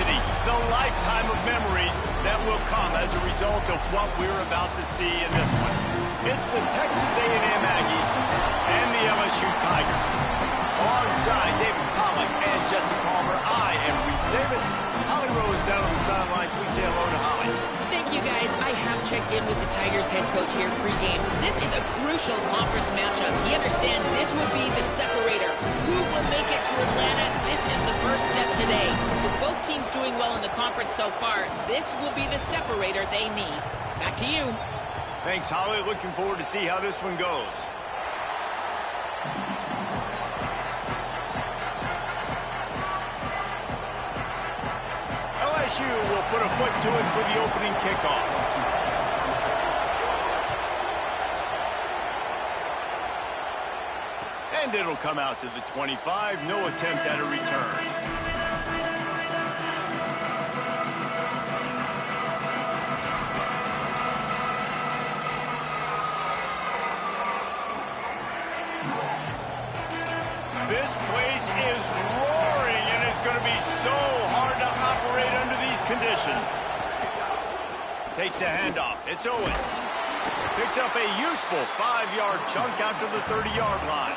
intensity, the lifetime of memories that will come as a result of what we're about to see in this one. It's the Texas A&M Aggies and the LSU Tigers. Alongside David Pollack and Jesse Palmer, I am Reese Davis. Holly Rose down on the sidelines. We say hello to Holly. Thank you, guys. I have checked in with the Tigers head coach here pregame. This is a crucial conference matchup. He understands this will be the separator. Who will make it to Atlanta? This is the first step today. With both teams doing well in the conference so far, this will be the separator they need. Back to you. Thanks, Holly. Looking forward to see how this one goes. LSU will put a foot to it for the opening kickoff. And it'll come out to the 25. No attempt at a return. This place is roaring, and it's going to be so hard to operate under these conditions. Takes the handoff. It's Owens. Picks up a useful 5-yard chunk out to the 30-yard line.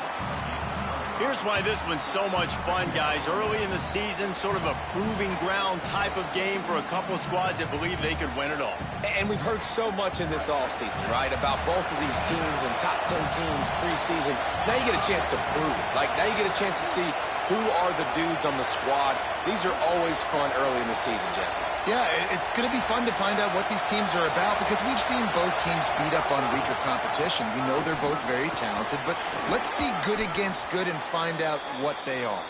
Here's why this one's so much fun, guys. Early in the season, sort of a proving ground type of game for a couple of squads that believe they could win it all. And we've heard so much in this offseason, right, about both of these teams and top 10 teams preseason. Now you get a chance to prove it. Like, now you get a chance to see who are the dudes on the squad. These are always fun early in the season, Jesse. Yeah, it's going to be fun to find out what these teams are about because we've seen both teams beat up on weaker competition. We know they're both very talented, but let's see good against good and find out what they are.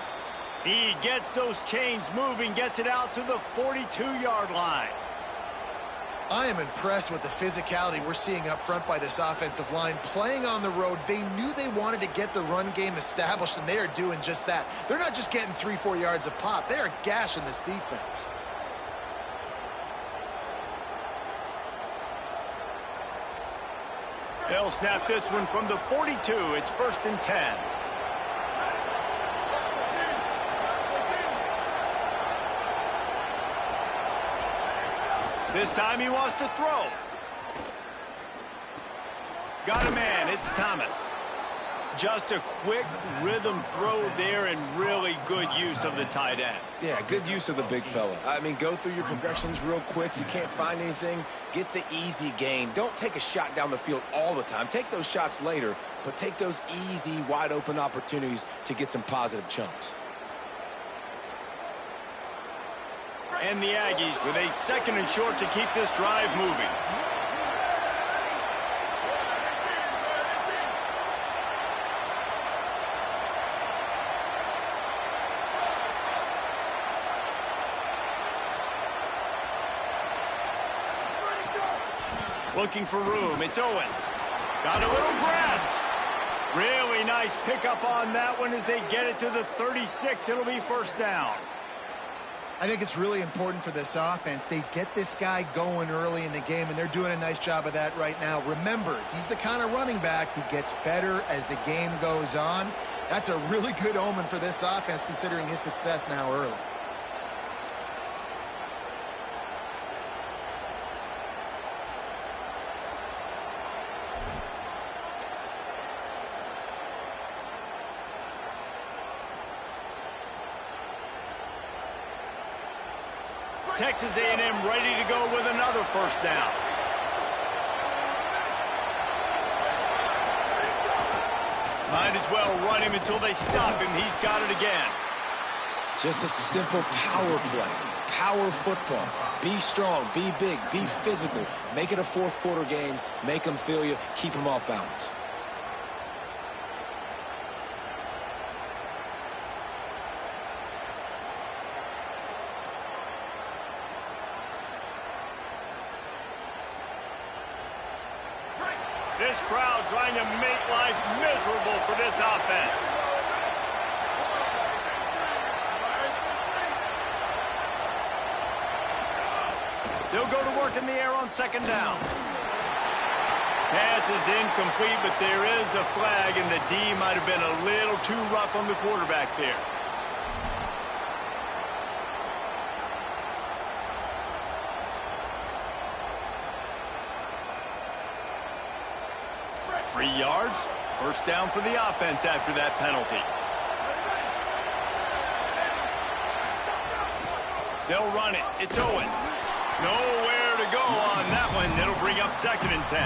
He gets those chains moving, gets it out to the 42-yard line. I am impressed with the physicality we're seeing up front by this offensive line. Playing on the road, they knew they wanted to get the run game established, and they are doing just that. They're not just getting 3-4 yards a pop. They are gashing this defense. They'll snap this one from the 42. It's 1st and 10. This time he wants to throw. Got a man. It's Thomas. Just a quick rhythm throw there and really good use of the tight end. Yeah, good use of the big fella. I mean, go through your progressions real quick. You can't find anything. Get the easy gain. Don't take a shot down the field all the time. Take those shots later, but take those easy, wide-open opportunities to get some positive chunks. And the Aggies with a 2nd and short to keep this drive moving. Looking for room. It's Owens. Got a little grass. Really nice pickup on that one as they get it to the 36. It'll be 1st down. I think it's really important for this offense. They get this guy going early in the game, and they're doing a nice job of that right now. Remember, he's the kind of running back who gets better as the game goes on. That's a really good omen for this offense, considering his success now early. Texas A&M ready to go with another 1st down. Might as well run him until they stop him. He's got it again. Just a simple power play. Power football. Be strong, be big, be physical. Make it a 4th quarter game. Make them feel you. Keep them off balance. This crowd trying to make life miserable for this offense. They'll go to work in the air on 2nd down. Pass is incomplete, but there is a flag, and the D might have been a little too rough on the quarterback there. 3 yards. First down for the offense after that penalty. They'll run it. It's Owens. Nowhere to go on that one. It'll bring up 2nd and 10.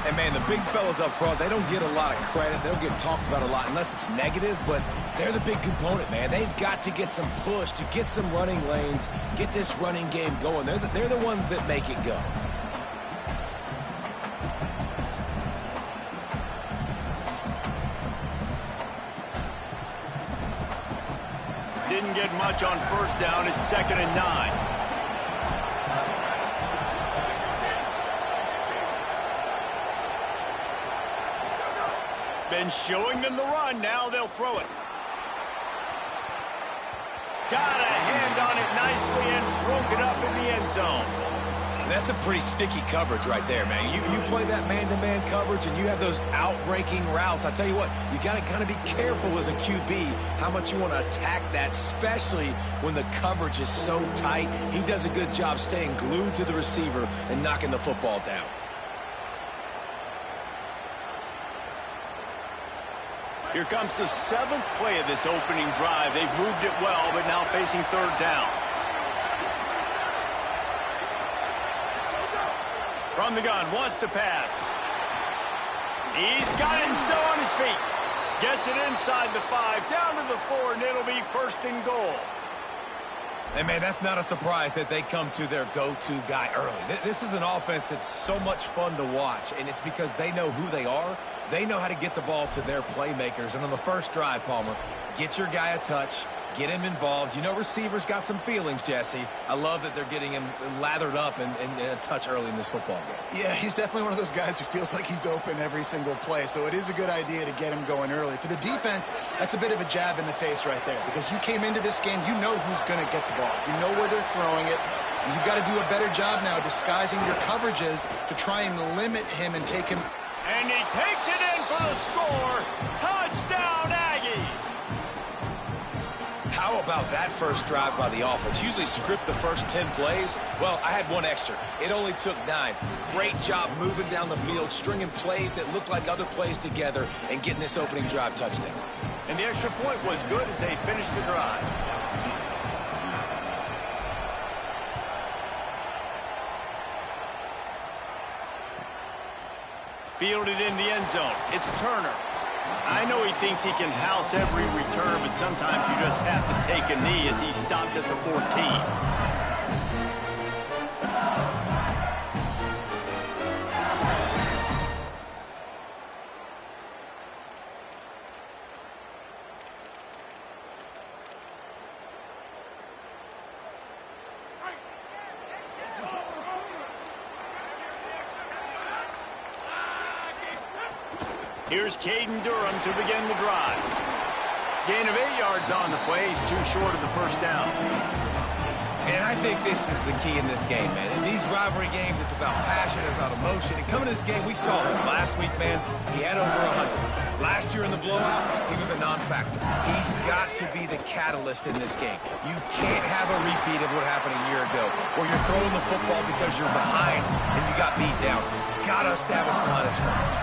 And, man, the big fellas up front, they don't get a lot of credit. They don't get talked about a lot unless it's negative, but they're the big component, man. They've got to get some push, to get some running lanes, get this running game going. They're the ones that make it go. Didn't get much on first down. It's 2nd and 9. Been showing them the run. Now they'll throw it. Got a hand on it nicely and broke it up in the end zone. That's a pretty sticky coverage right there, man. You play that man-to-man coverage and you have those out-breaking routes. I tell you what, you got to kind of be careful as a QB how much you want to attack that, especially when the coverage is so tight. He does a good job staying glued to the receiver and knocking the football down. Here comes the 7th play of this opening drive. They've moved it well, but now facing 3rd down. From the gun, wants to pass. He's got him still on his feet. Gets it inside the 5, down to the 4, and it'll be 1st and goal. And, man, that's not a surprise that they come to their go-to guy early. This is an offense that's so much fun to watch, and it's because they know who they are. They know how to get the ball to their playmakers. And on the first drive, Palmer, get your guy a touch, get him involved. You know receivers got some feelings, Jesse. I love that they're getting him lathered up and a touch early in this football game. Yeah, he's definitely one of those guys who feels like he's open every single play, so it is a good idea to get him going early. For the defense, that's a bit of a jab in the face right there, because you came into this game, you know who's going to get the ball. You know where they're throwing it. And you've got to do a better job now disguising your coverages to try and limit him and take him. And he takes it in for the score. Touchdown, Aggies. How about that first drive by the offense? Usually script the first 10 plays. Well, I had one extra. It only took 9. Great job moving down the field, stringing plays that look like other plays together, and getting this opening drive touchdown. And the extra point was good as they finished the drive. Fielded in the end zone. It's Turner. I know he thinks he can house every return, but sometimes you just have to take a knee as he stopped at the 14. Here's Caden Durham to begin the drive. Gain of 8 yards on the play. He's too short of the first down. And I think this is the key in this game, man. In these rivalry games, it's about passion, about emotion. And coming to this game, we saw him last week, man. He had over 100. Last year in the blowout, he was a non-factor. He's got to be the catalyst in this game. You can't have a repeat of what happened a year ago, where you're throwing the football because you're behind and you got beat down. Got to establish the line of scrimmage.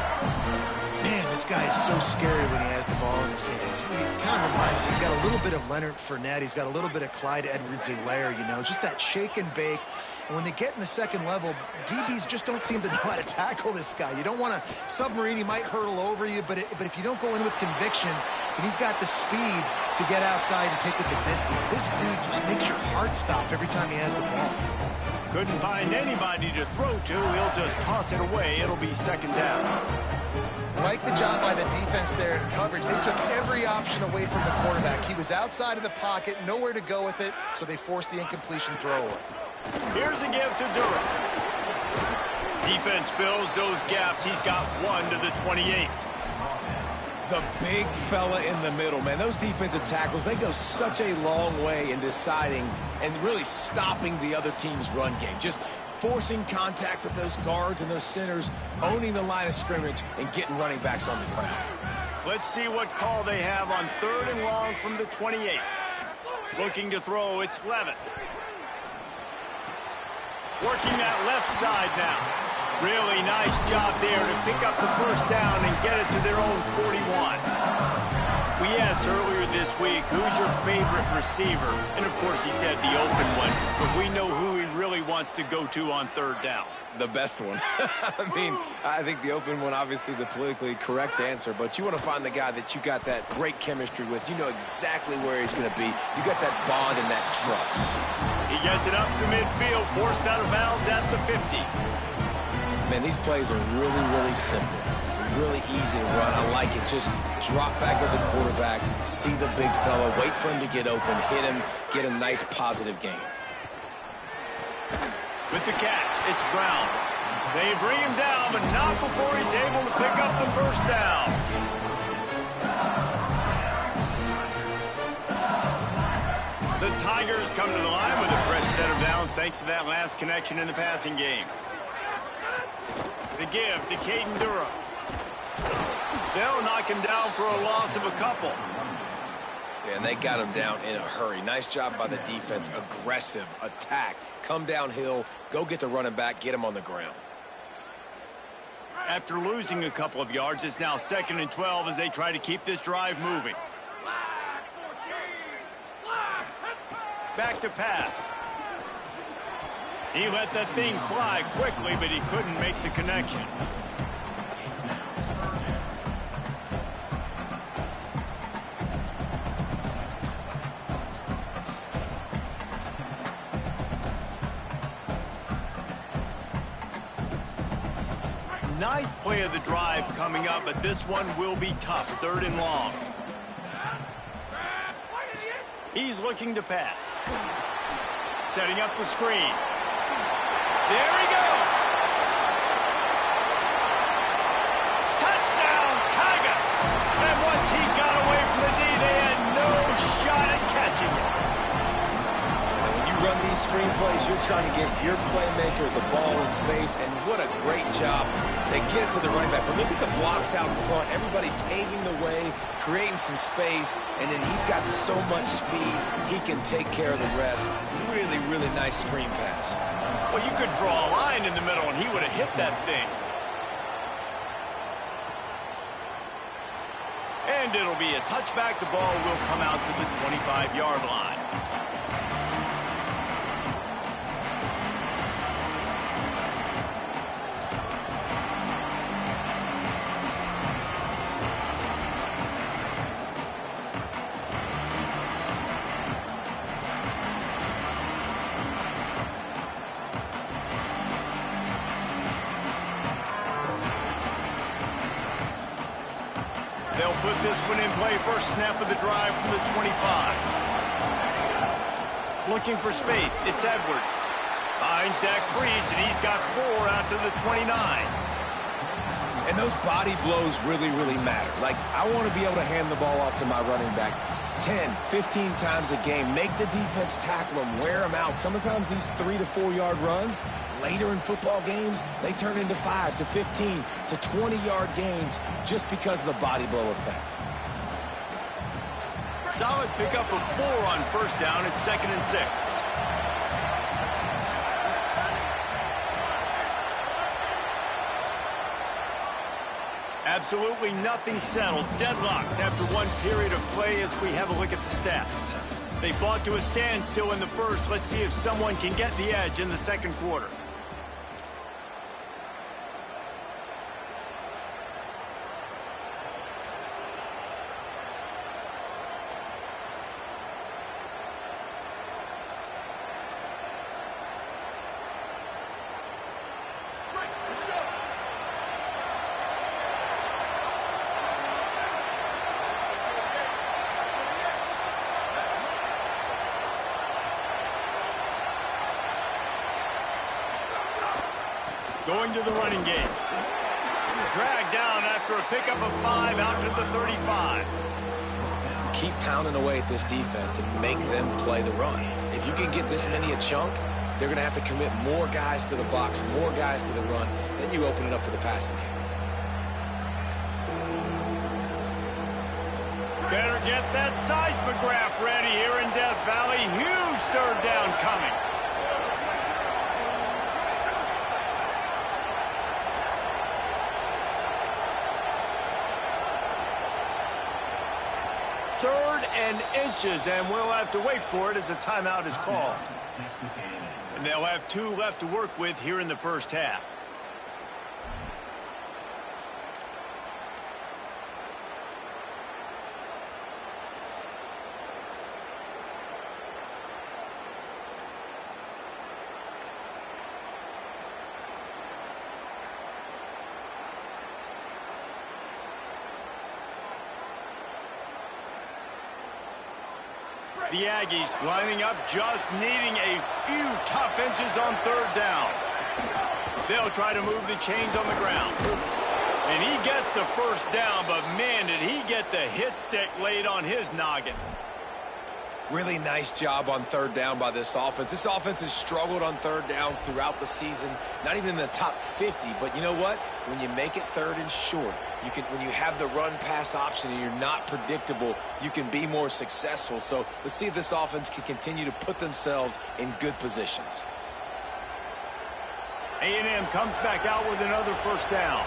Man, this guy is so scary when he has the ball in his hands. He kind of reminds me, he's got a little bit of Leonard Fournette. He's got a little bit of Clyde Edwards-Helaire, you know, just that shake and bake. And when they get in the second level, DBs just don't seem to know how to tackle this guy. You don't want to submarine. He might hurtle over you, but if you don't go in with conviction, and he's got the speed to get outside and take it the distance. This dude just makes your heart stop every time he has the ball. Couldn't find anybody to throw to. He'll just toss it away. It'll be second down. Like the job by the defense there in coverage. They took every option away from the quarterback. He was outside of the pocket, nowhere to go with it, so they forced the incompletion throwaway. Here's a give to Durham. Defense fills those gaps. He's got one to the 28. The big fella in the middle, man. Those defensive tackles, they go such a long way in deciding and really stopping the other team's run game. Just forcing contact with those guards and those centers, owning the line of scrimmage, and getting running backs on the ground. Let's see what call they have on 3rd and long from the 28. Looking to throw, it's Levitt. Working that left side now. Really nice job there to pick up the first down and get it to their own 41. We asked earlier this week, who's your favorite receiver? And, of course, he said the open one, but we know who he really wants to go to on third down. The best one. I mean, I think the open one, obviously the politically correct answer, but you want to find the guy that you got that great chemistry with. You know exactly where he's going to be. You got that bond and that trust. He gets it up to midfield, forced out of bounds at the 50. Man, these plays are really, really simple. Really easy to run. I like it. Just drop back as a quarterback, see the big fella, wait for him to get open, hit him, get a nice positive gain. With the catch, it's Brown. They bring him down, but not before he's able to pick up the first down. The Tigers come to the line with a fresh set of downs thanks to that last connection in the passing game. The give to Caden Durham. They'll knock him down for a loss of a couple. Yeah, and they got him down in a hurry. Nice job by the defense. Aggressive attack. Come downhill. Go get the running back. Get him on the ground. After losing a couple of yards, it's now 2nd and 12 as they try to keep this drive moving. Back to pass. He let that thing fly quickly, but he couldn't make the connection. Ninth play of the drive coming up, but this one will be tough. 3rd and long. He's looking to pass. Setting up the screen. There he goes. Touchdown, Tigers. And once he got away from the D, they had no shot at catching him. And when you run these screen plays, you're trying to get your playmaker the ball in space, and what a great job. They get it to the running back, but look at the blocks out in front. Everybody paving the way, creating some space, and then he's got so much speed, he can take care of the rest. Really, really nice screen pass. Well, you could draw a line in the middle, and he would have hit that thing. And it'll be a touchback. The ball will come out to the 25-yard line. They'll put this one in play. First snap of the drive from the 25. Looking for space. It's Edwards. Finds that crease, and he's got 4 out to the 29. And those body blows really, really matter. Like, I want to be able to hand the ball off to my running back 10, 15 times a game. Make the defense tackle them, wear them out. Sometimes these 3 to 4 yard runs, later in football games, they turn into 5 to 15 to 20-yard gains just because of the body blow effect. Solid pickup of 4 on first down. It's 2nd and 6. Absolutely nothing settled. Deadlocked after one period of play as we have a look at the stats. They fought to a standstill in the first. Let's see if someone can get the edge in the second quarter. Going to the running game. Dragged down after a pickup of 5 out to the 35. Keep pounding away at this defense and make them play the run. If you can get this many a chunk, they're going to have to commit more guys to the box, more guys to the run. Then you open it up for the passing game. Better get that seismograph ready here in Death Valley. Huge third down coming. 3rd and inches, and we'll have to wait for it as a timeout is called. And they'll have 2 left to work with here in the first half. The Aggies lining up, just needing a few tough inches on 3rd down. They'll try to move the chains on the ground. And he gets the first down, but man, did he get the hit stick laid on his noggin. Really nice job on 3rd down by this offense. This offense has struggled on 3rd downs throughout the season. Not even in the top 50, but you know what? When you make it 3rd and short, when you have the run-pass option and you're not predictable, you can be more successful. So let's see if this offense can continue to put themselves in good positions. A&M comes back out with another first down.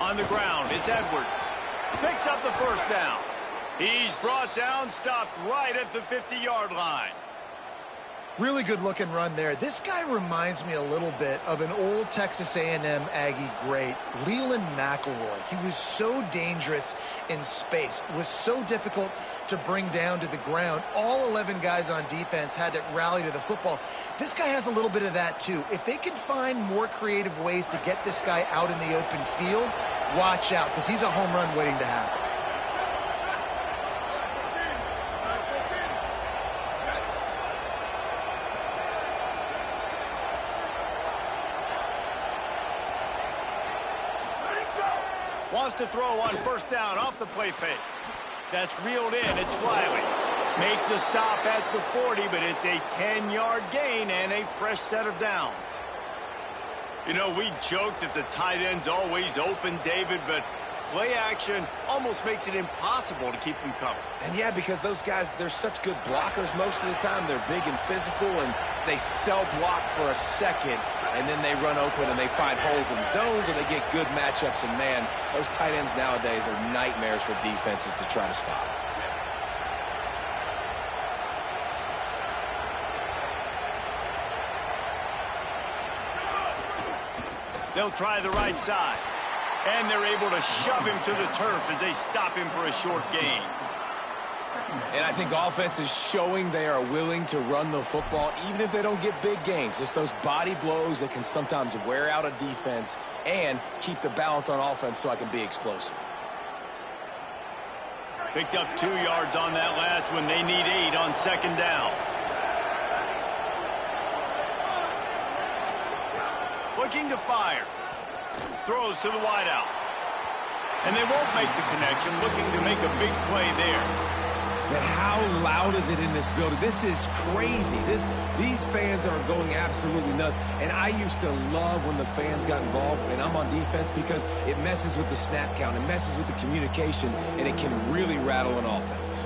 On the ground, it's Edwards. Picks up the first down. He's brought down, stopped right at the 50-yard line. Really good-looking run there. This guy reminds me a little bit of an old Texas A&M Aggie great, Leland McElroy. He was so dangerous in space, was so difficult to bring down to the ground. All 11 guys on defense had to rally to the football. This guy has a little bit of that, too. If they can find more creative ways to get this guy out in the open field, watch out, because he's a home run waiting to happen. Wants to throw on first down off the play fake. That's reeled in. It's Riley. Make the stop at the 40, but it's a 10-yard gain and a fresh set of downs. You know, we joked that the tight end's always open, David, but play action almost makes it impossible to keep them covered. And yeah, because those guys, they're such good blockers most of the time. They're big and physical, and they sell block for a second, and then they run open and they find holes in zones, or they get good matchups. And man, those tight ends nowadays are nightmares for defenses to try to stop. They'll try the right side. And they're able to shove him to the turf as they stop him for a short gain. And I think offense is showing they are willing to run the football, even if they don't get big gains. Just those body blows that can sometimes wear out a defense and keep the balance on offense so I can be explosive. Picked up 2 yards on that last one. They need 8 on second down. Looking to fire. Throws to the wideout. And they won't make the connection, looking to make a big play there. But how loud is it in this building? This is crazy. These fans are going absolutely nuts. And I used to love when the fans got involved, and I'm on defense, because it messes with the snap count, it messes with the communication, and it can really rattle an offense.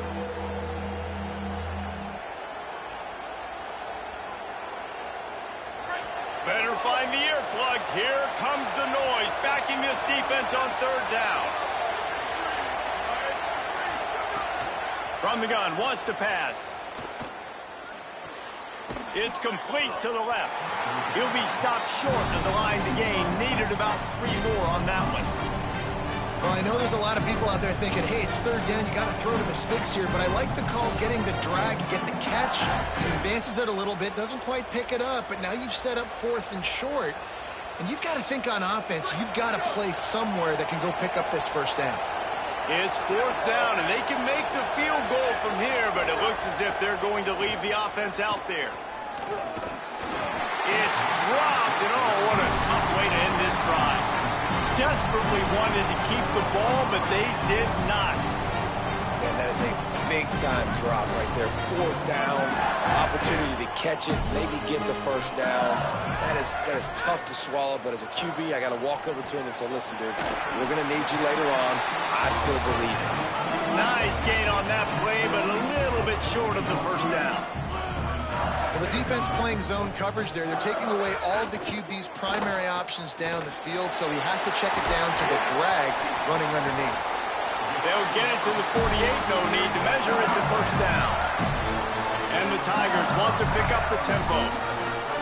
Better find the earplugs. Here comes the noise, backing this defense on third down. From the gun, wants to pass. It's complete to the left. He'll be stopped short of the line to gain. Needed about 3 more on that one. Well, I know there's a lot of people out there thinking, hey, it's third down, you got to throw to the sticks here, but I like the call getting the drag, you get the catch, he advances it a little bit, doesn't quite pick it up, but now you've set up 4th and short, and you've got to think on offense, you've got to play somewhere that can go pick up this first down. It's 4th down, and they can make the field goal from here, but it looks as if they're going to leave the offense out there. It's dropped, and oh, what a tough way to end this drive. Desperately wanted to keep the ball, but they did not. Man, that is a big-time drop right there. 4th down, opportunity to catch it, maybe get the first down. That is tough to swallow, but as a QB, I got to walk over to him and say, listen, dude, we're going to need you later on. I still believe in you. Nice gain on that play, but a little bit short of the first down. Well, the defense playing zone coverage there. They're taking away all of the QB's primary options down the field, so he has to check it down to the drag running underneath. They'll get it to the 48, no need to measure. It's a first down. And the Tigers want to pick up the tempo.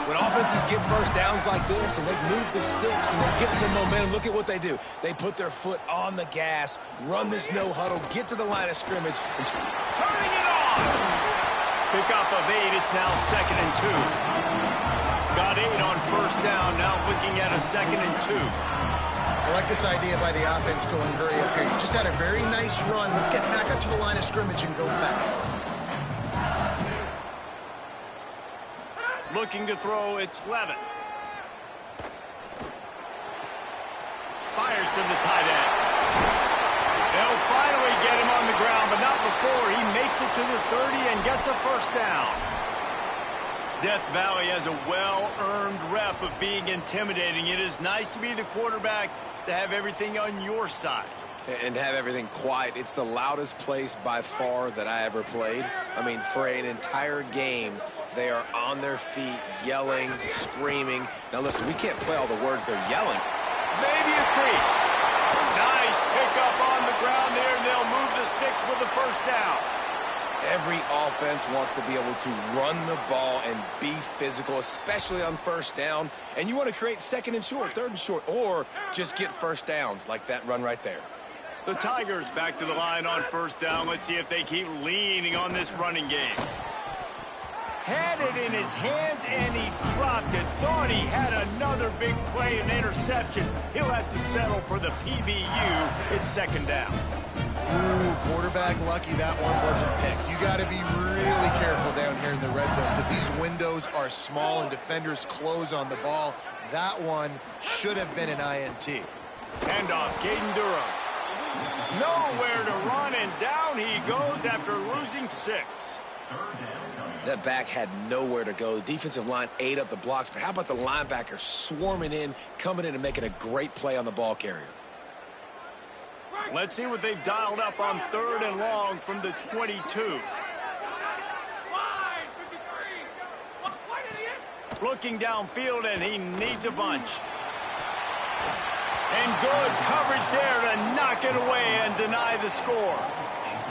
When offenses get first downs like this and they move the sticks and they get some momentum, look at what they do. They put their foot on the gas, run this no huddle, get to the line of scrimmage, and turning it on! Pick up of 8, it's now 2nd and 2. Got 8 on first down, now looking at a 2nd and 2. I like this idea by the offense going hurry up here. You just had a very nice run. Let's get back up to the line of scrimmage and go fast. Looking to throw, it's Levin. Fires to the tight end. They'll finally get him on the ground, but not before he makes it to the 30 and gets a first down. Death Valley has a well-earned rep of being intimidating. It is nice to be the quarterback, to have everything on your side. And have everything quiet. It's the loudest place by far that I ever played. I mean, for an entire game, they are on their feet, yelling, screaming. Now listen, we can't play all the words they're yelling. Maybe a crease. Nice pickup on the ground there, and they'll move the sticks with the first down. Every offense wants to be able to run the ball and be physical, especially on first down. And you want to create 2nd and short, 3rd and short, or just get first downs like that run right there. The Tigers back to the line on first down. Let's see if they keep leaning on this running game. Had it in his hands, and he dropped it. Thought he had another big play, an interception. He'll have to settle for the PBU. It's 2nd down. Ooh, quarterback lucky that one wasn't picked. You got to be really careful down here in the red zone because these windows are small and defenders close on the ball. That one should have been an INT. Handoff, Caden Durham. Nowhere to run, and down he goes after losing 6. That back had nowhere to go. The defensive line ate up the blocks, but how about the linebacker swarming in, coming in and making a great play on the ball carrier? Let's see what they've dialed up on 3rd and long from the 22. Looking downfield, and he needs a bunch. And good coverage there to knock it away and deny the score.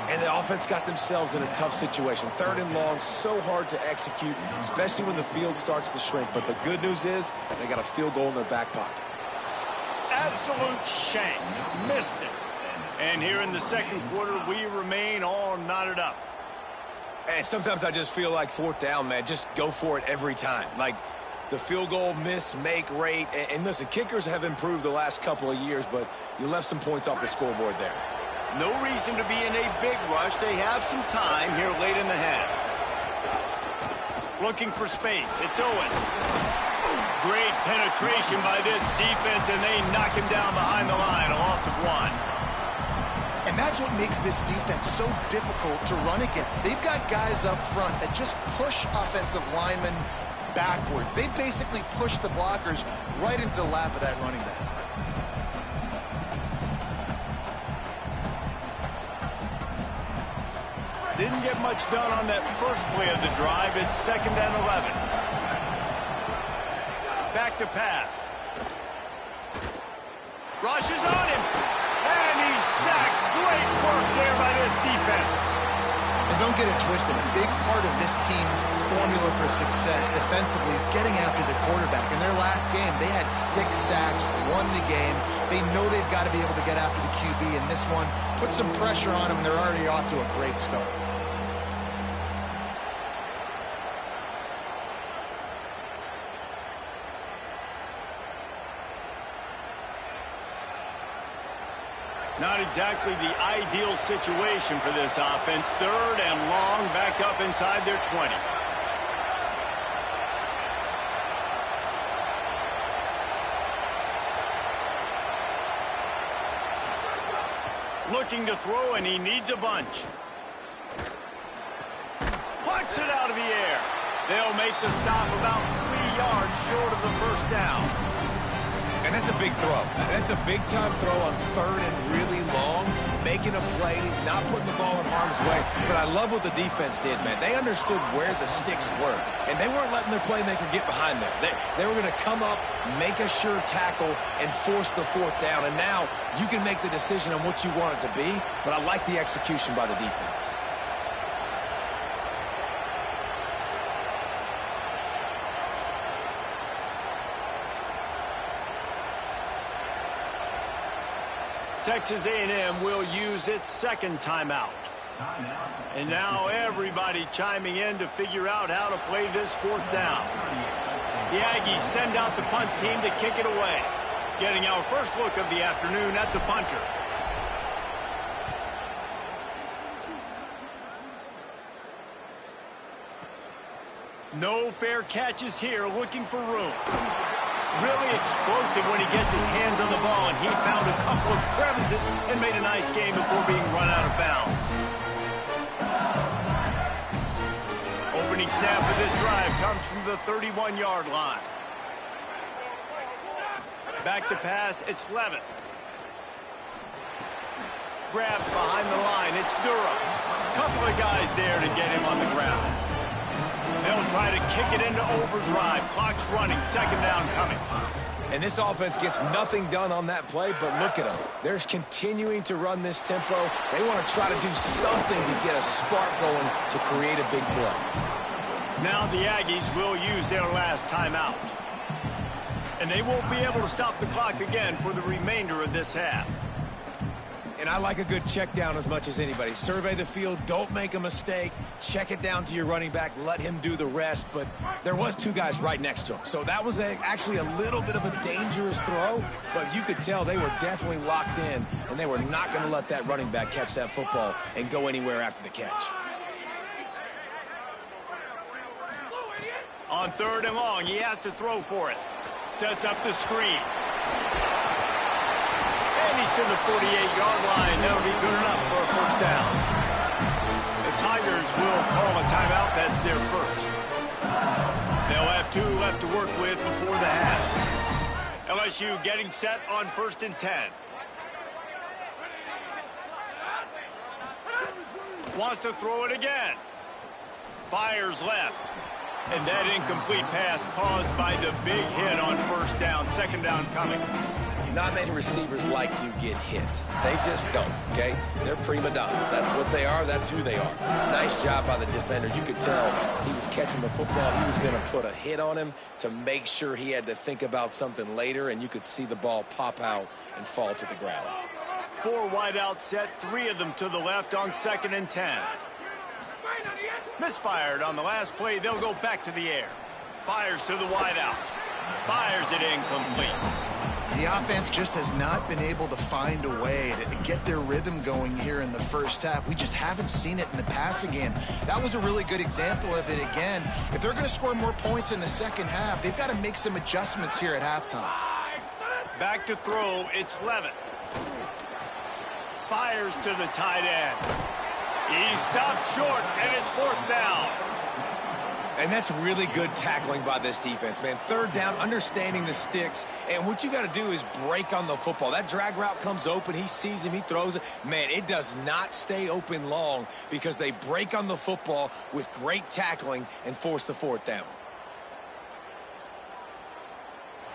And the offense got themselves in a tough situation. 3rd and long, so hard to execute, especially when the field starts to shrink. But the good news is they got a field goal in their back pocket. Absolute shank. Missed it. And here in the 2nd quarter, we remain all knotted up. And sometimes I just feel like 4th down, man. Just go for it every time. Like the field goal miss, make rate. And listen, kickers have improved the last couple of years, but you left some points off the scoreboard there. No reason to be in a big rush. They have some time here late in the half. Looking for space. It's Owens. Great penetration by this defense, and they knock him down behind the line. A loss of 1. And that's what makes this defense so difficult to run against. They've got guys up front that just push offensive linemen backwards. They basically push the blockers right into the lap of that running back. Didn't get much done on that first play of the drive. It's 2nd and 11. Back to pass. Rushes on him. And he's sacked. Great work there by this defense. And don't get it twisted. A big part of this team's formula for success defensively is getting after the quarterback. In their last game, they had 6 sacks, won the game. They know they've got to be able to get after the QB in this one. Put some pressure on them, and they're already off to a great start. Not exactly the ideal situation for this offense. 3rd and long, back up inside their 20. Looking to throw, and he needs a bunch. Plucks it out of the air. They'll make the stop about 3 yards short of the first down. And that's a big throw. That's a big-time throw on third and really long, making a play, not putting the ball in harm's way. But I love what the defense did, man. They understood where the sticks were, and they weren't letting their playmaker get behind them. They were going to come up, make a sure tackle, and force the fourth down. And now you can make the decision on what you want it to be, but I like the execution by the defense. Texas A&M will use its second timeout. And now everybody chiming in to figure out how to play this fourth down. The Aggies send out the punt team to kick it away. Getting our first look of the afternoon at the punter. No fair catches here, looking for room. Really explosive when he gets his hands on the ball, and he found a couple of crevices and made a nice game before being run out of bounds. Opening snap of this drive comes from the 31-yard line. Back to pass, it's Levitt. Grabbed behind the line, it's Durham. Couple of guys there to get him on the ground. They'll try to kick it into overdrive. Clock's running. Second down coming. And this offense gets nothing done on that play, but look at them. They're continuing to run this tempo. They want to try to do something to get a spark going to create a big play. Now the Aggies will use their last timeout. And they won't be able to stop the clock again for the remainder of this half. And I like a good check down as much as anybody. Survey the field, don't make a mistake, check it down to your running back, let him do the rest. But there was two guys right next to him. So that was actually a little bit of a dangerous throw, but you could tell they were definitely locked in, and they were not going to let that running back catch that football and go anywhere after the catch. On third and long, he has to throw for it. Sets up the screen. And he's to the 48-yard line. That'll be good enough for a first down. The Tigers will call a timeout. That's their first. They'll have two left to work with before the half. LSU getting set on 1st and 10. Wants to throw it again. Fires left. And that incomplete pass caused by the big hit on first down. Second down coming. Not many receivers like to get hit. They just don't, okay? They're prima donnas. That's what they are. That's who they are. Nice job by the defender. You could tell he was catching the football. He was going to put a hit on him to make sure he had to think about something later, and you could see the ball pop out and fall to the ground. 4 wideouts set, 3 of them to the left on 2nd and 10. Misfired on the last play. They'll go back to the air. Fires to the wideout. Fires it incomplete. The offense just has not been able to find a way to get their rhythm going here in the first half. We just haven't seen it in the passing game. That was a really good example of it again. If they're going to score more points in the second half, they've got to make some adjustments here at halftime. Back to throw, it's Levitt. Fires to the tight end. He stopped short, and it's 4th down. And that's really good tackling by this defense, man. 3rd down, understanding the sticks. And what you got to do is break on the football. That drag route comes open. He sees him. He throws it. Man, it does not stay open long because they break on the football with great tackling and force the 4th down.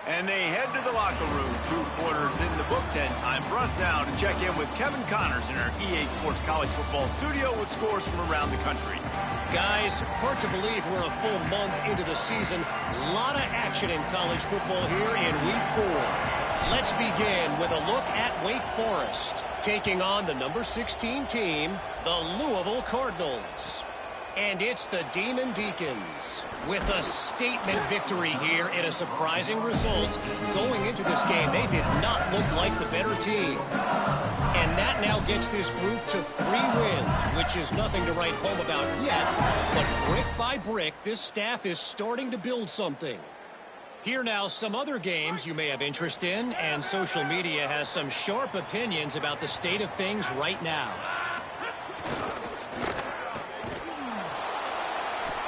And they head to the locker room. 2 quarters in the books, and time for us now to check in with Kevin Connors in our EA Sports College Football studio with scores from around the country. Guys, hard to believe we're a full month into the season. A lot of action in college football here in Week 4. Let's begin with a look at Wake Forest, taking on the number 16 team, the Louisville Cardinals. And it's the Demon Deacons with a statement victory here in a surprising result. Going into this game, they did not look like the better team. And that now gets this group to 3 wins, which is nothing to write home about yet. But brick by brick, this staff is starting to build something. Here now, some other games you may have interest in, and social media has some sharp opinions about the state of things right now.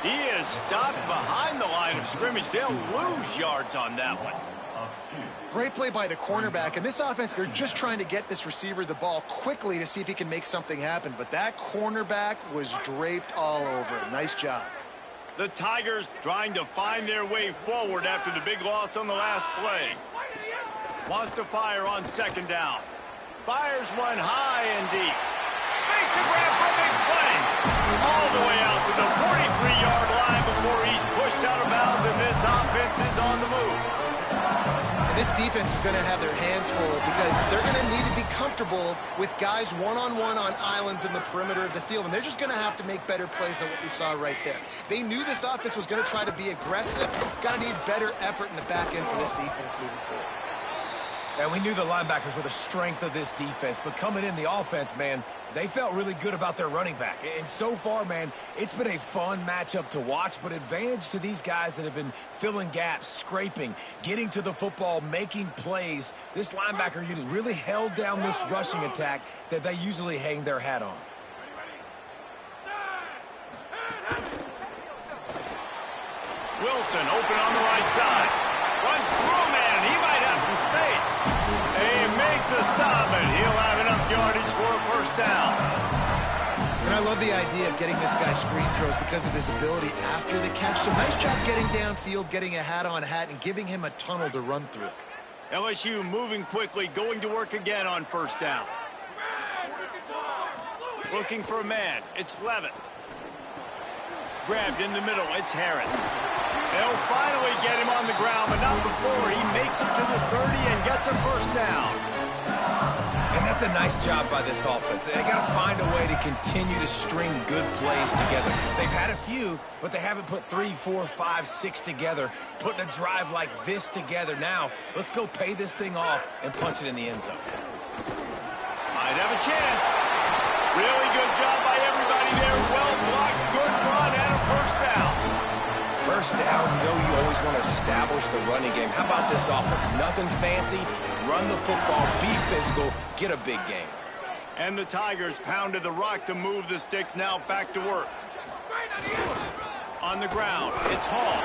He is stopped behind the line of scrimmage. They'll lose yards on that one. Great play by the cornerback. And this offense, they're just trying to get this receiver the ball quickly to see if he can make something happen. But that cornerback was draped all over him. Nice job. The Tigers trying to find their way forward after the big loss on the last play. Wants to fire on second down. Fires one high and deep. Makes a grab for a big play. All the way out to the 43-yard line before he's pushed out of bounds, and this offense is on the move. And this defense is going to have their hands full because they're going to need to be comfortable with guys one-on-one on islands in the perimeter of the field, and they're just going to have to make better plays than what we saw right there. They knew this offense was going to try to be aggressive. Got to need better effort in the back end for this defense moving forward. And we knew the linebackers were the strength of this defense, but coming in the offense, man, they felt really good about their running back. And so far, man, it's been a fun matchup to watch, but advantage to these guys that have been filling gaps, scraping, getting to the football, making plays. This linebacker unit really held down this rushing attack that they usually hang their hat on. Wilson open on the right side. Runs through, man. He might have some space. They make the stop, and he'll have enough yardage for a first down. And I love the idea of getting this guy screen throws because of his ability after the catch. So nice job getting downfield, getting a hat-on hat, and giving him a tunnel to run through. LSU moving quickly, going to work again on first down. Looking for a man. It's Levitt. Grabbed in the middle. It's Harris. They'll finally get him on the ground, but not before he makes it to the 30 and gets a first down. And that's a nice job by this offense. They got to find a way to continue to string good plays together. They've had a few, but they haven't put 3, 4, 5, 6 together, putting a drive like this together. Now, let's go pay this thing off and punch it in the end zone. Might have a chance. Really good job by everybody there. Well blocked, good run, and a first down. First down, you know you always want to establish the running game. How about this offense? Nothing fancy. Run the football, be physical, get a big game. And the Tigers pounded the rock to move the sticks. Now back to work. On the ground, it's Hall.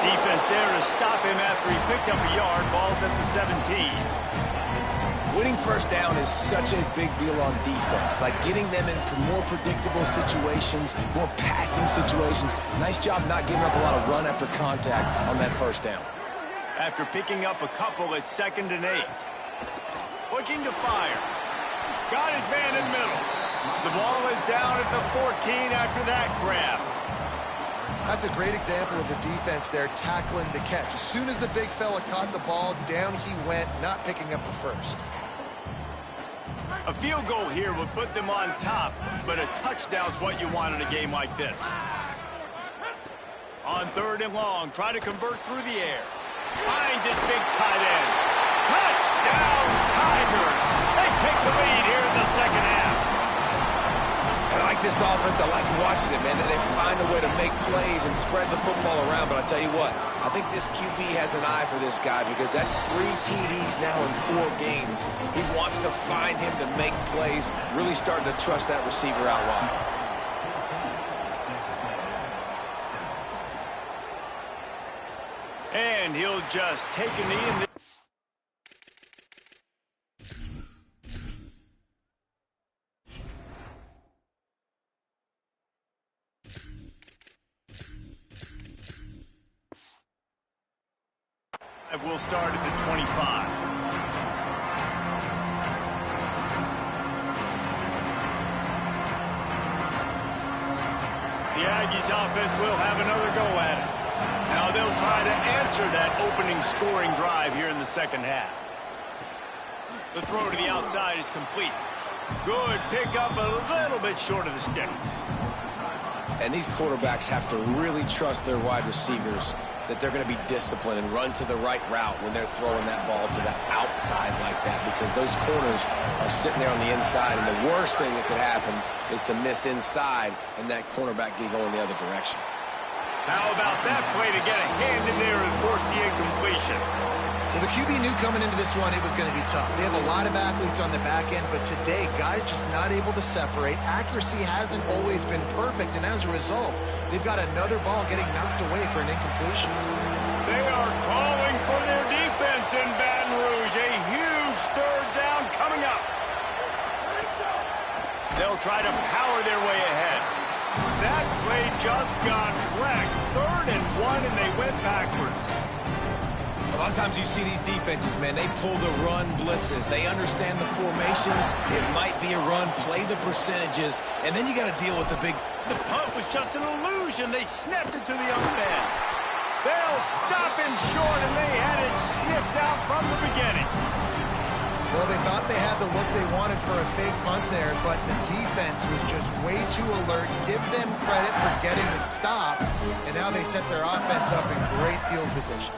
Defense there to stop him after he picked up a yard. Ball's at the 17. Winning first down is such a big deal on defense, like getting them into more predictable situations, more passing situations. Nice job not giving up a lot of run after contact on that first down. After picking up a couple, it's 2nd and 8. Looking to fire. Got his man in the middle. The ball is down at the 14 after that grab. That's a great example of the defense there tackling the catch. As soon as the big fella caught the ball, down he went, not picking up the first. A field goal here would put them on top, but a touchdown's what you want in a game like this. On 3rd and long, try to convert through the air. Finds his big tight end. Touchdown, Tigers! They take the lead here in the second half. I like this offense. I like watching it, man. They find a way to make plays and spread the football around. But I tell you what, I think this QB has an eye for this guy because that's 3 TDs now in 4 games. He wants to find him to make plays, really starting to trust that receiver out wide. And he'll just take a knee in the... We'll start at the 25. The Aggies offense will have another go at it. Now they'll try to answer that opening scoring drive here in the second half. The throw to the outside is complete. Good pickup, a little bit short of the sticks. And these quarterbacks have to really trust their wide receivers that they're going to be disciplined and run to the right route when they're throwing that ball to the outside like that, because those corners are sitting there on the inside, and the worst thing that could happen is to miss inside and that cornerback get going the other direction. How about that play to get a hand in there and force the incompletion? Well, the QB knew coming into this one it was going to be tough. They have a lot of athletes on the back end, but today, guys just not able to separate. Accuracy hasn't always been perfect, and as a result, they've got another ball getting knocked away for an incompletion. They are calling for their defense It's in Baton Rouge. A huge third down coming up. They'll try to power their way ahead. That play just got wrecked. 3rd and 1, and they went backwards. A lot of times you see these defenses, man, they pull the run blitzes. They understand the formations. It might be a run, play the percentages, and then you got to deal with the big... The punt was just an illusion. They snapped it to the young man. They'll stop him short, and they had it sniffed out from the beginning. Well, they thought they had the look they wanted for a fake punt there, but the defense was just way too alert. Give them credit for getting the stop, and now they set their offense up in great field position.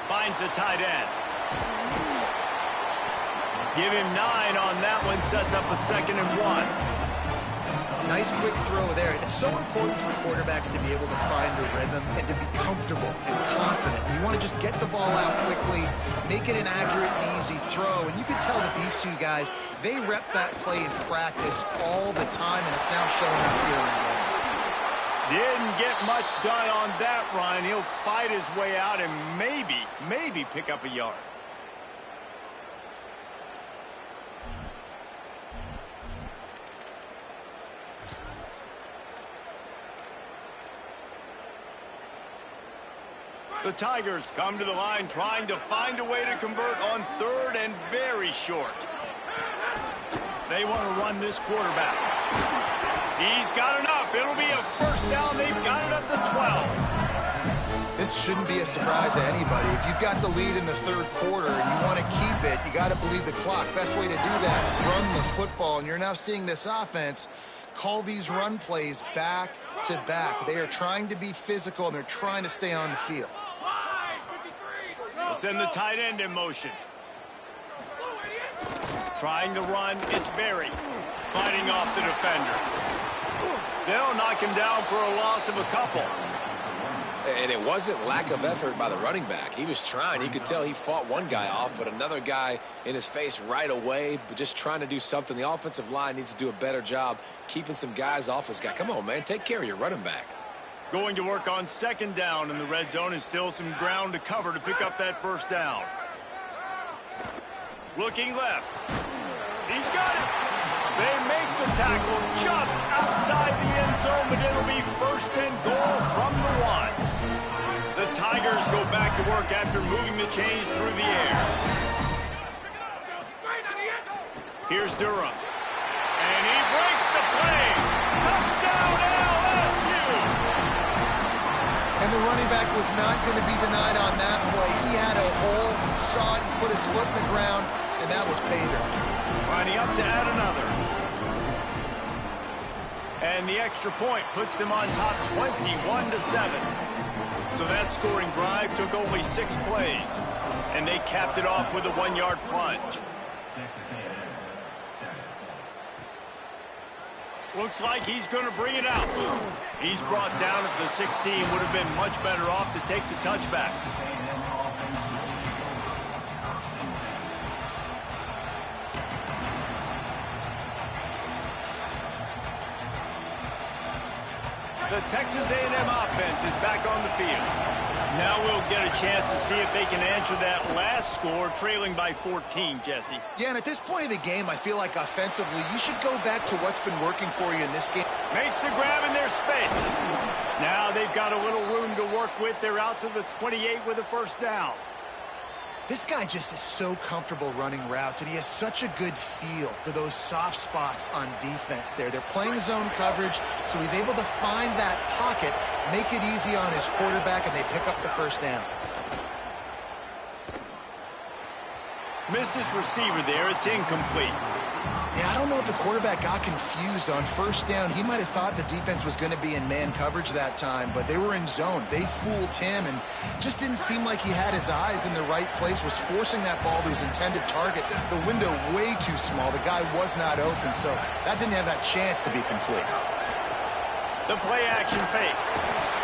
Finds the tight end. Give him 9 on that one, sets up a 2nd and 1. Nice quick throw there. It's so important for quarterbacks to be able to find a rhythm and to be comfortable and confident. You want to just get the ball out quickly, make it an accurate and easy throw. And you can tell that these two guys, they rep that play in practice all the time, and it's now showing up here in the game. Didn't get much done on that run. He'll fight his way out and maybe pick up a yard. The Tigers come to the line trying to find a way to convert on 3rd and very short. They want to run this quarterback. He's got enough. It'll be a 1st down. They've got it up to 12. This shouldn't be a surprise to anybody. If you've got the lead in the 3rd quarter and you want to keep it, you got to bleed the clock. Best way to do that, run the football. And you're now seeing this offense call these run plays back to back. They are trying to be physical, and they're trying to stay on the field. They'll send the tight end in motion. Trying to run, it's Berry. Fighting off the defender. They'll knock him down for a loss of a couple. And it wasn't lack of effort by the running back. He was trying. You could tell he fought one guy off, but another guy in his face right away, but just trying to do something. The offensive line needs to do a better job keeping some guys off his guy. Come on, man. Take care of your running back. Going to work on 2nd down in the red zone, and still some ground to cover to pick up that 1st down. Looking left. He's got it. They make the tackle just outside the end zone, but it'll be 1st and goal from the 1. The Tigers go back to work after moving the chains through the air. Here's Durham. And he breaks the play. Touchdown LSU! And the running back was not going to be denied on that play. He had a hole, he saw it, he put his foot in the ground, and that was pay dirt. Lining up to add another. And the extra point puts them on top 21-7. So that scoring drive took only 6 plays. And they capped it off with a 1-yard plunge. Looks like he's going to bring it out. He's brought down at the 16. Would have been much better off to take the touchback. The Texas A&M offense is back on the field. Now we'll get a chance to see if they can answer that last score, trailing by 14, Jesse. Yeah, and at this point of the game, I feel like offensively, you should go back to what's been working for you in this game. Makes the grab in their space. Now they've got a little room to work with. They're out to the 28 with a 1st down. This guy just is so comfortable running routes, and he has such a good feel for those soft spots on defense there. They're playing zone coverage, so he's able to find that pocket, make it easy on his quarterback, and they pick up the 1st down. Missed his receiver there. It's incomplete. Yeah, I don't know if the quarterback got confused on 1st down. He might have thought the defense was going to be in man coverage that time, but they were in zone. They fooled him and just didn't seem like he had his eyes in the right place, was forcing that ball to his intended target. The window way too small. The guy was not open, so that didn't have that chance to be complete. The play action fake.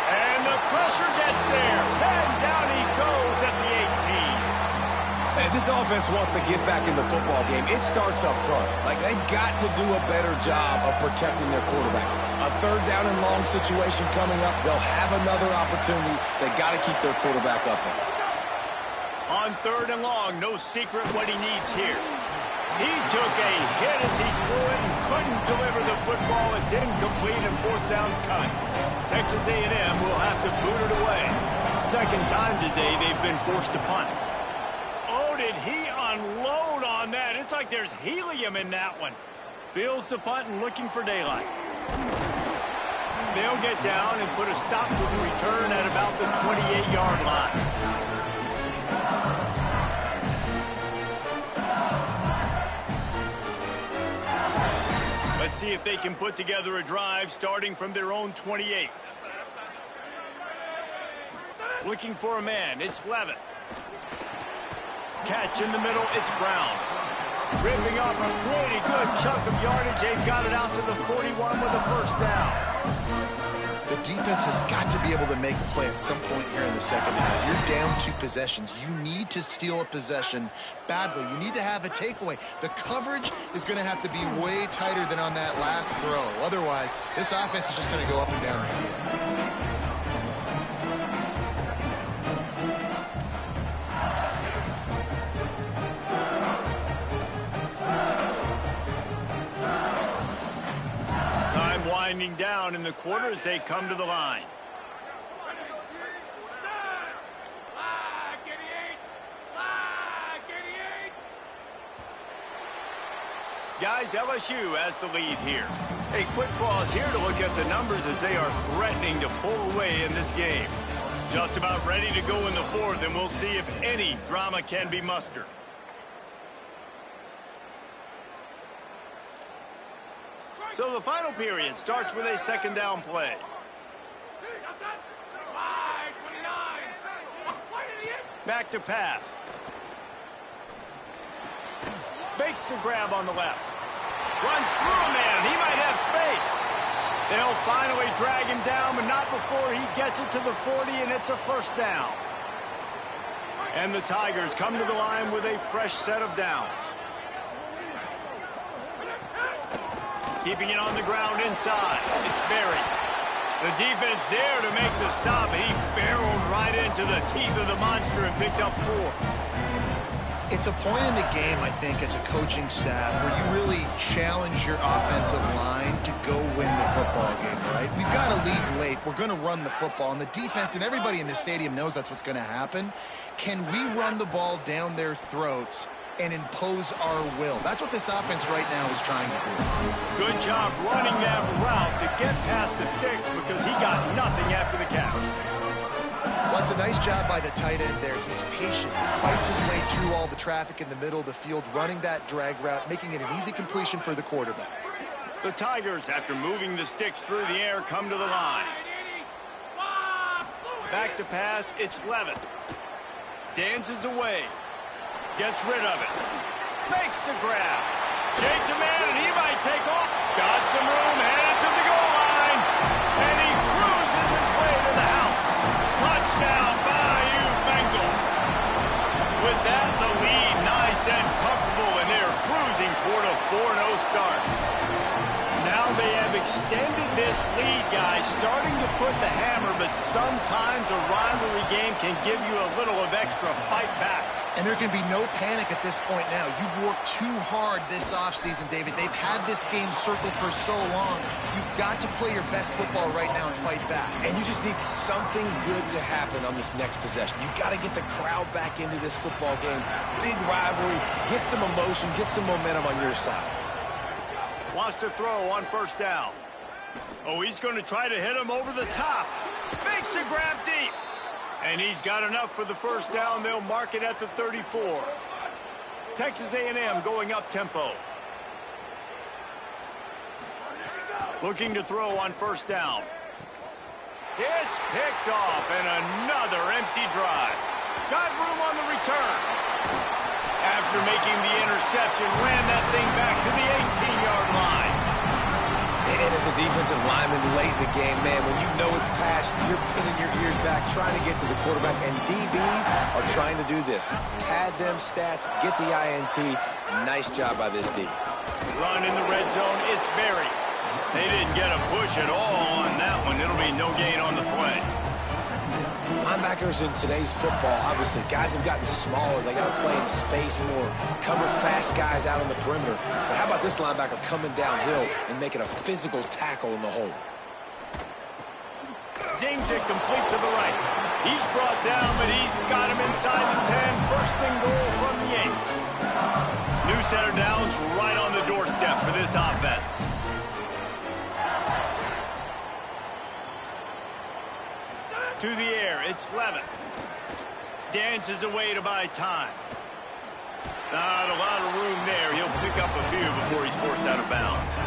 And the pressure gets there. And down he goes at the 18. If this offense wants to get back in the football game, it starts up front. Like, they've got to do a better job of protecting their quarterback. A third down and long situation coming up. They'll have another opportunity. They got to keep their quarterback up. On third and long, no secret what he needs here. He took a hit as he threw it and couldn't deliver the football. It's incomplete and fourth down's coming. Texas A&M will have to boot it away. Second time today they've been forced to punt. Oh, did he unload on that? It's like there's helium in that one. Fields the punt and looking for daylight. They'll get down and put a stop to the return at about the 28-yard line. Let's see if they can put together a drive starting from their own 28. Looking for a man, it's Levitt. Catch in the middle, it's Brown. Ripping off a pretty good chunk of yardage. They've got it out to the 41 with a first down. The defense has got to be able to make a play at some point here in the second half. You're down 2 possessions. You need to steal a possession badly. You need to have a takeaway. The coverage is going to have to be way tighter than on that last throw. Otherwise, this offense is just going to go up and down the field. Winding down in the quarter as they come to the line. Guys, LSU has the lead here. A quick pause here to look at the numbers as they are threatening to pull away in this game. Just about ready to go in the fourth, and we'll see if any drama can be mustered. So the final period starts with a second down play. Back to pass. Makes the grab on the left. Runs through a man. He might have space. They'll finally drag him down, but not before he gets it to the 40, and it's a first down. And the Tigers come to the line with a fresh set of downs. Keeping it on the ground inside. It's Berry. The defense there to make the stop. He barreled right into the teeth of the monster and picked up 4. It's a point in the game, I think, as a coaching staff where you really challenge your offensive line to go win the football game, right? We've got to lead late. We're going to run the football. And the defense and everybody in the stadium knows that's what's going to happen. Can we run the ball down their throats and impose our will? That's what this offense right now is trying to do. Good job running that route to get past the sticks because he got nothing after the catch. Well, it's a nice job by the tight end there. He's patient. He fights his way through all the traffic in the middle of the field, running that drag route, making it an easy completion for the quarterback. The Tigers, after moving the sticks through the air, come to the line. Back to pass, it's Levitt. Dances away. Gets rid of it. Makes the grab. Shakes a man, and he might take off. Got some room, headed to the goal line. And he cruises his way to the house. Touchdown, Bayou Bengals. With that, the lead nice and comfortable, and they're cruising toward a 4-0 start. Now they have extended this lead, guys, starting to put the hammer, but sometimes a rivalry game can give you a little of extra fight back. And there can be no panic at this point now. You've worked too hard this offseason, David. They've had this game circled for so long. You've got to play your best football right now and fight back. And you just need something good to happen on this next possession. You got to get the crowd back into this football game. Big rivalry. Get some emotion. Get some momentum on your side. Wants to throw on first down. Oh, he's going to try to hit him over the top. Makes the grab deep. And he's got enough for the first down. They'll mark it at the 34. Texas A&M going up tempo. Looking to throw on first down. It's picked off, and another empty drive. Got room on the return. After making the interception, ran that thing back to the 18-yard line. And as a defensive lineman late in the game, man, when you know it's passed, you're pinning your ears back, trying to get to the quarterback, and DBs are trying to do this. Pad them stats, get the INT. Nice job by this D. Run in the red zone, it's Berry. They didn't get a push at all on that one. It'll be no gain on the play. Linebackers in today's football, obviously, guys have gotten smaller. They got to play in space more, cover fast guys out on the perimeter. But how about this linebacker coming downhill and making a physical tackle in the hole? Zings it complete to the right. He's brought down, but he's got him inside the 10. First and goal from the 8. New center downs right on the doorstep for this offense. To the air, it's Levin. Dances away to buy time. Not a lot of room there. He'll pick up a few before he's forced out of bounds.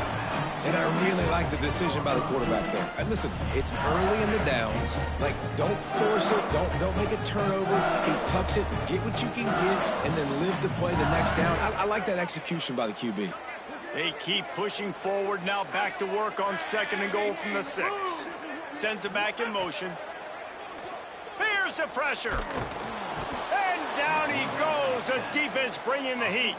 And I really like the decision by the quarterback there. And listen, it's early in the downs. Like, don't force it. Don't make a turnover. He tucks it, get what you can get, and then live to play the next down. I like that execution by the QB. They keep pushing forward. Now back to work on second and goal from the 6. Sends it back in motion. Here's the pressure. And down he goes. The defense bringing the heat.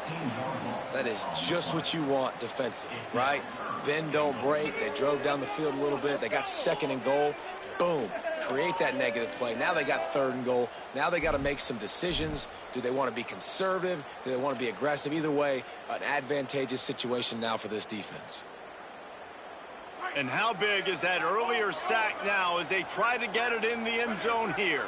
That is just what you want defensively, right? Bend, don't break. They drove down the field a little bit. They got second and goal. Boom. Create that negative play. Now they got third and goal. Now they got to make some decisions. Do they want to be conservative? Do they want to be aggressive? Either way, an advantageous situation now for this defense. And how big is that earlier sack now as they try to get it in the end zone here?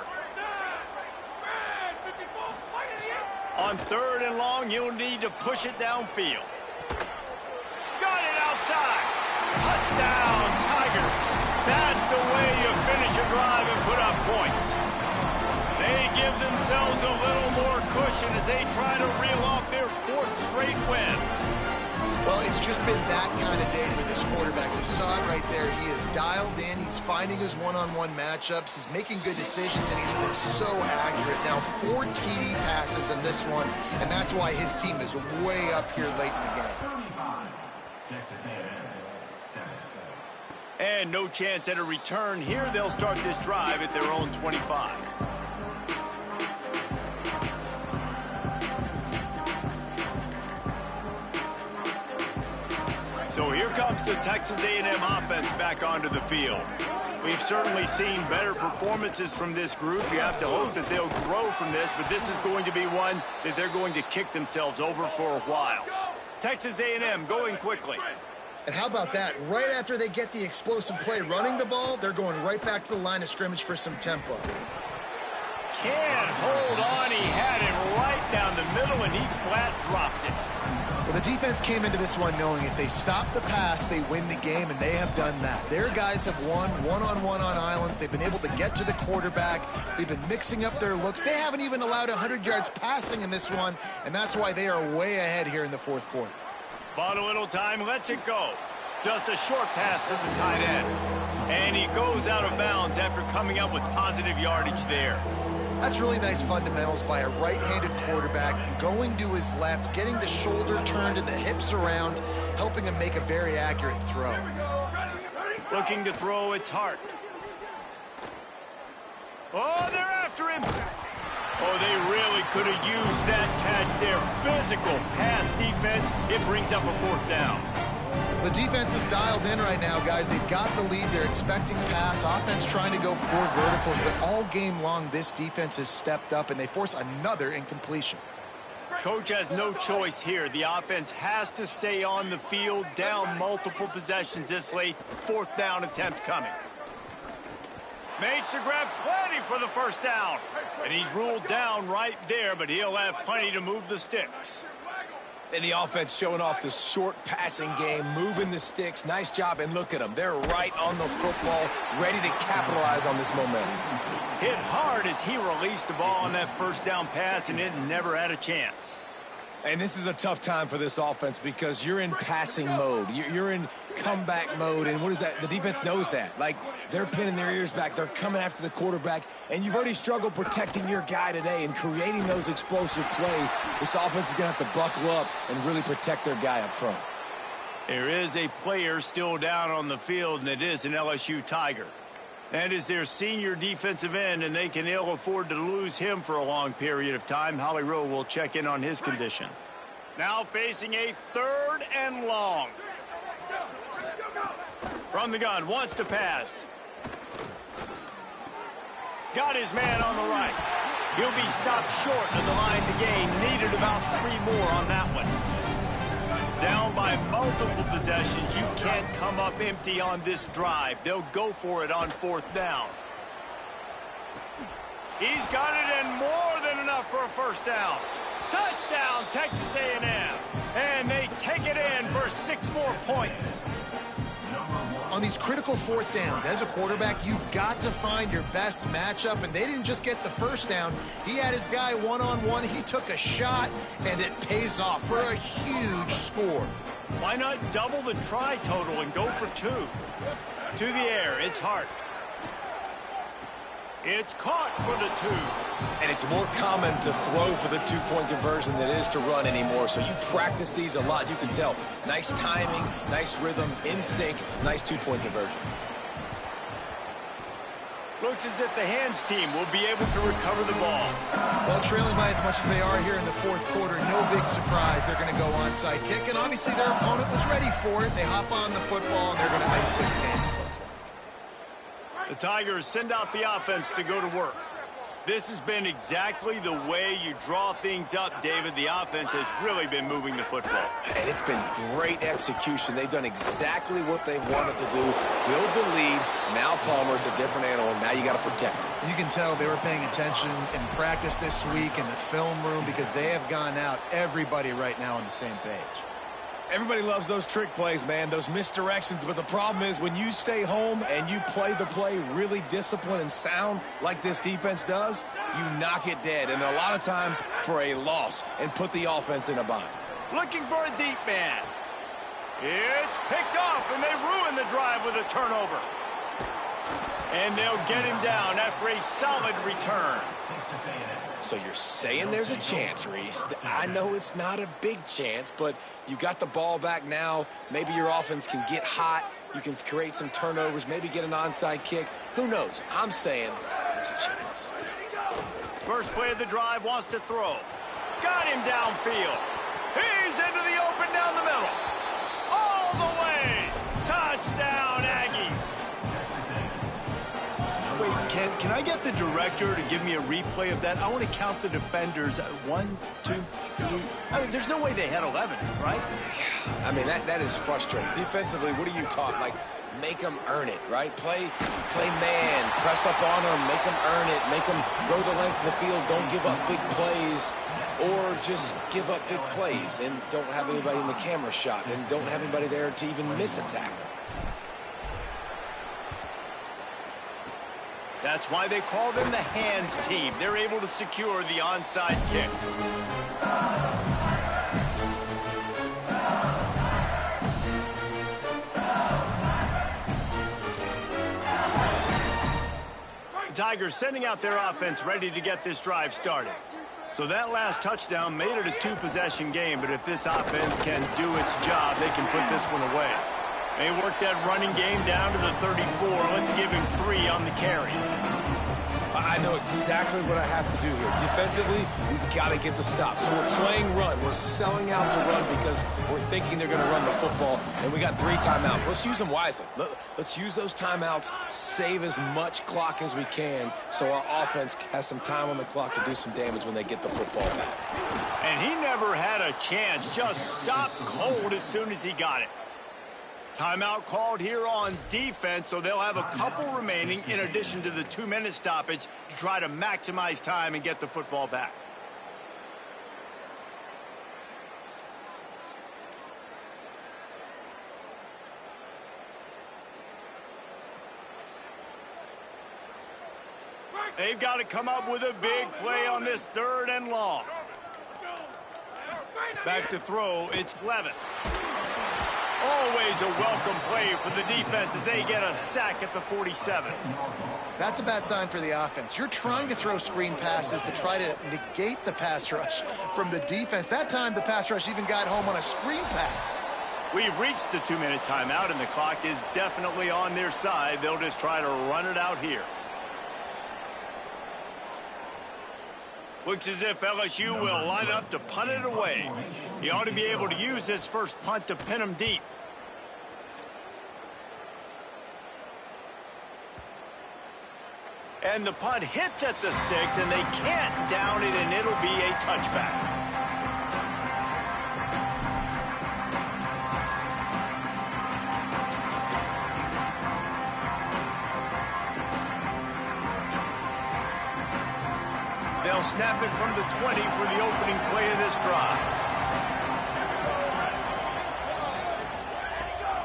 On third and long, you'll need to push it downfield. Got it outside. Touchdown, Tigers. That's the way you finish a drive and put up points. They give themselves a little more cushion as they try to reel off their 4th straight win. Well, it's just been that kind of day for this quarterback. You saw it right there. He is dialed in. He's finding his one-on-one matchups. He's making good decisions, and he's been so accurate. Now, 4 TD passes in this one, and that's why his team is way up here late in the game. And no chance at a return here. They'll start this drive at their own 25. So here comes the Texas A&M offense back onto the field. We've certainly seen better performances from this group. You have to hope that they'll grow from this, but this is going to be one that they're going to kick themselves over for a while. Texas A&M going quickly. And how about that? Right after they get the explosive play running the ball, they're going right back to the line of scrimmage for some tempo. Can't hold on. He had it right down the middle, and he flat dropped it. Well, the defense came into this one knowing if they stop the pass, they win the game, and they have done that. Their guys have won one-on-one on islands. They've been able to get to the quarterback. They've been mixing up their looks. They haven't even allowed 100 yards passing in this one, and that's why they are way ahead here in the 4th quarter. Bought a little time, lets it go. Just a short pass to the tight end. And he goes out of bounds after coming up with positive yardage there. That's really nice fundamentals by a right-handed quarterback, going to his left, getting the shoulder turned and the hips around, helping him make a very accurate throw. Looking to throw, it's Hart. Oh, they're after him. Oh, they really could have used that catch there. Physical pass defense. It brings up a 4th down. The defense is dialed in right now, guys. They've got the lead. They're expecting pass. Offense trying to go 4 verticals, but all game long, this defense has stepped up, and they force another incompletion. Coach has no choice here. The offense has to stay on the field, down multiple possessions this late. 4th down attempt coming. Makes the grab, plenty for the 1st down. And he's ruled down right there, but he'll have plenty to move the sticks. And the offense showing off the short passing game, moving the sticks. Nice job, and look at them. They're right on the football, ready to capitalize on this momentum. Hit hard as he released the ball on that 1st down pass, and it never had a chance. And this is a tough time for this offense because you're in passing mode. You're in comeback mode, and what is that? The defense knows that. Like, they're pinning their ears back. They're coming after the quarterback, and you've already struggled protecting your guy today and creating those explosive plays. This offense is going to have to buckle up and really protect their guy up front. There is a player still down on the field, and it is an LSU Tiger. That is their senior defensive end, and they can ill afford to lose him for a long period of time. Holly Rowe will check in on his condition. Now facing a 3rd and long. From the gun, wants to pass. Got his man on the right. He'll be stopped short of the line to gain. Needed about 3 more on that one. Down by multiple possessions. You can't come up empty on this drive. They'll go for it on 4th down. He's got it and more than enough for a first down. Touchdown, Texas A&M. And they take it in for 6 more points. On these critical 4th downs, as a quarterback, you've got to find your best matchup, and they didn't just get the first down. He had his guy one-on-one. He took a shot, and it pays off for a huge score. Why not double the try total and go for 2? To the air, it's Hart. It's caught for the 2. And it's more common to throw for the 2-point conversion than it is to run anymore. So you practice these a lot. You can tell. Nice timing, nice rhythm, in sync, nice 2-point conversion. Looks as if the hands team will be able to recover the ball. Well, trailing by as much as they are here in the 4th quarter, no big surprise. They're going to go onside kick, and obviously their opponent was ready for it. They hop on the football, and they're going to ice this game, it looks like. The Tigers send out the offense to go to work. This has been exactly the way you draw things up, David. The offense has really been moving the football. And it's been great execution. They've done exactly what they've wanted to do. Build the lead. Now Palmer's a different animal. Now you got to protect it. You can tell they were paying attention in practice this week in the film room because they have gone out, everybody right now on the same page. Everybody loves those trick plays, man, those misdirections. But the problem is when you stay home and you play the play really disciplined and sound like this defense does, you knock it dead. And a lot of times for a loss and put the offense in a bind. Looking for a deep man. It's picked off, and they ruin the drive with a turnover. And they'll get him down after a solid return. So you're saying there's a chance, Reese. I know it's not a big chance, but you got the ball back now. Maybe your offense can get hot. You can create some turnovers, maybe get an onside kick. Who knows? I'm saying there's a chance. First play of the drive, wants to throw. Got him downfield. He's into the open down the middle. All the way. Touchdown, Aggie. Wait, can I get the director to give me a replay of that? I want to count the defenders. 1, 2, 3. I mean, there's no way they had 11, right? I mean, that is frustrating. Defensively, what are you taught? Like, make them earn it, right? Play man, press up on them, make them earn it, make them go the length of the field, don't give up big plays, or just give up big plays and don't have anybody in the camera shot and don't have anybody there to even miss a tackle. That's why they call them the hands team. They're able to secure the onside kick. The Tigers sending out their offense ready to get this drive started. So that last touchdown made it a 2-possession game, but if this offense can do its job, they can put this one away. They work that running game down to the 34. Let's give him 3 on the carry. I know exactly what I have to do here. Defensively, we got to get the stop. So we're playing run. We're selling out to run because we're thinking they're going to run the football, and we got 3 timeouts. Let's use them wisely. Let's use those timeouts, save as much clock as we can so our offense has some time on the clock to do some damage when they get the football back. And he never had a chance. Just stopped cold as soon as he got it. Timeout called here on defense, so they'll have a couple remaining in addition to the 2-minute stoppage to try to maximize time and get the football back. They've got to come up with a big play on this 3rd and long. Back to throw, it's Levin. Always a welcome play for the defense as they get a sack at the 47. That's a bad sign for the offense. You're trying to throw screen passes to try to negate the pass rush from the defense. That time, the pass rush even got home on a screen pass. We've reached the 2-minute timeout, and the clock is definitely on their side. They'll just try to run it out here. Looks as if LSU will line up to punt it away. He ought to be able to use his first punt to pin him deep. And the punt hits at the 6, and they can't down it, and it'll be a touchback. They'll snap it from the 20 for the opening play of this drive.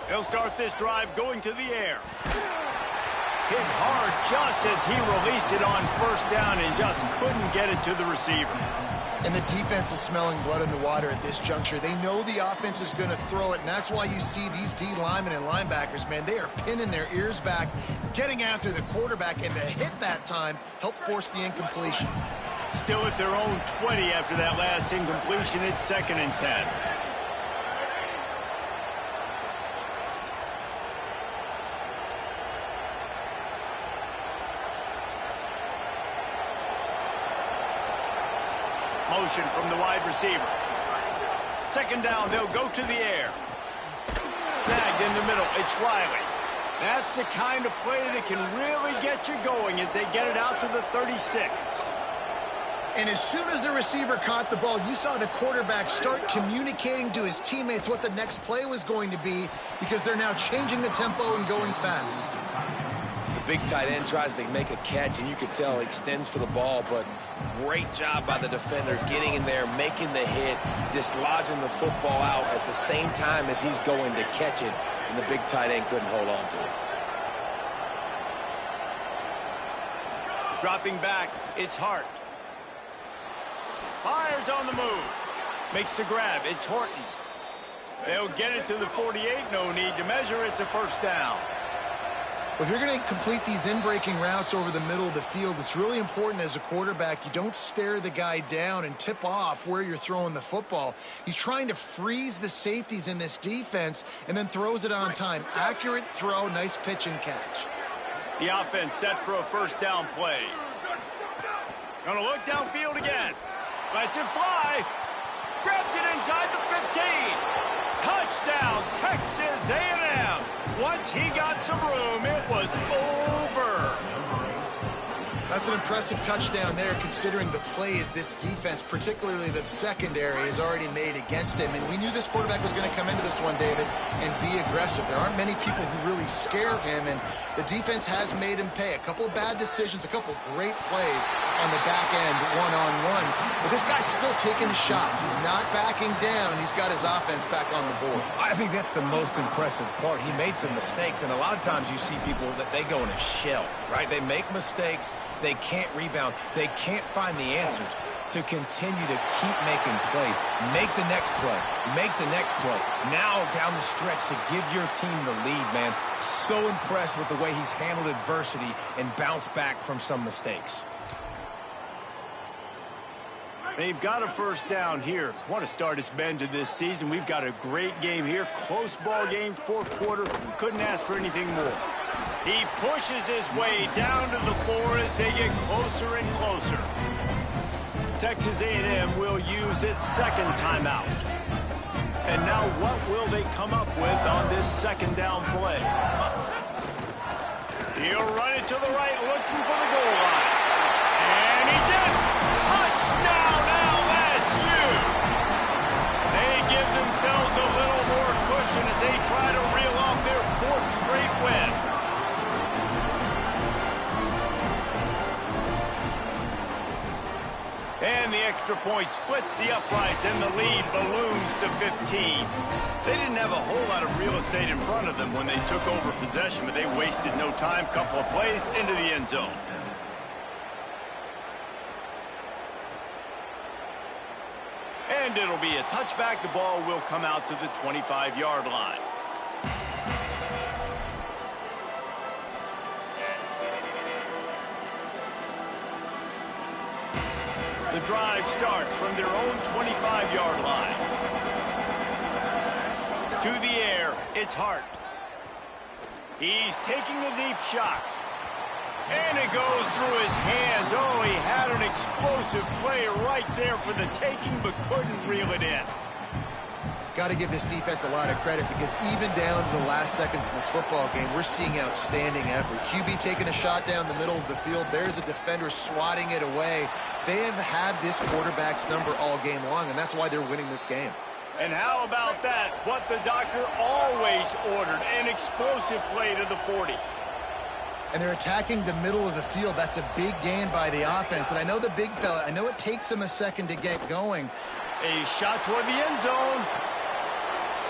He'll start this drive going to the air. Hit hard just as he released it on first down and just couldn't get it to the receiver. And the defense is smelling blood in the water at this juncture. They know the offense is going to throw it, and that's why you see these D linemen and linebackers, man, they are pinning their ears back, getting after the quarterback, and to hit that time help force the incompletion. Still at their own 20 after that last incompletion. It's 2nd and 10. Motion from the wide receiver. 2nd down, they'll go to the air. Snagged in the middle, it's Riley. That's the kind of play that can really get you going as they get it out to the 36. And as soon as the receiver caught the ball, you saw the quarterback start communicating to his teammates what the next play was going to be, because they're now changing the tempo and going fast. The big tight end tries to make a catch, and you could tell he extends for the ball, but great job by the defender getting in there, making the hit, dislodging the football out at the same time as he's going to catch it, and the big tight end couldn't hold on to it. Dropping back, it's Hart. Fires on the move. Makes the grab. It's Horton. They'll get it to the 48. No need to measure. It's a first down. Well, if you're going to complete these in-breaking routes over the middle of the field, it's really important as a quarterback you don't stare the guy down and tip off where you're throwing the football. He's trying to freeze the safeties in this defense and then throws it on time. Accurate throw, nice pitch and catch. The offense set for a first down play. Gonna look downfield again. Lets it fly. Grabs it inside the 15. Touchdown, Texas A&M. Once he got some room, it was over. That's an impressive touchdown there, considering the plays this defense, particularly the secondary, has already made against him. And we knew this quarterback was going to come into this one, David, and be aggressive. There aren't many people who really scare him, and the defense has made him pay. A couple of bad decisions, a couple of great plays on the back end, one-on-one. But this guy's still taking the shots. He's not backing down. He's got his offense back on the board. I think that's the most impressive part. He made some mistakes, and a lot of times you see people that they go in a shell, right? They make mistakes. They can't rebound. They can't find the answers to continue to keep making plays. Make the next play. Make the next play. Now down the stretch to give your team the lead, man. So impressed with the way he's handled adversity and bounced back from some mistakes. They've got a first down here. Want to start its bend to this season. We've got a great game here. Close ball game, fourth quarter. Couldn't ask for anything more. He pushes his way down to the 4 as they get closer and closer. Texas A&M will use its second timeout. And now what will they come up with on this second down play? He'll run it to the right, looking for the goal line. And he's in. Touchdown, LSU! They give themselves a little more cushion as they try to reel off their 4th straight win. And the extra point splits the uprights, and the lead balloons to 15. They didn't have a whole lot of real estate in front of them when they took over possession, but they wasted no time. Couple of plays into the end zone. And it'll be a touchback. The ball will come out to the 25-yard line. The drive starts from their own 25-yard line. To the air, it's Hart. He's taking a deep shot. And it goes through his hands. Oh, he had an explosive play right there for the taking, but couldn't reel it in. Got to give this defense a lot of credit because even down to the last seconds in this football game, we're seeing outstanding effort. QB taking a shot down the middle of the field. There's a defender swatting it away. They have had this quarterback's number all game long, and that's why they're winning this game. And how about that? What the doctor always ordered, an explosive play to the 40. And they're attacking the middle of the field. That's a big gain by the offense. And I know the big fella, I know it takes him a second to get going. A shot toward the end zone.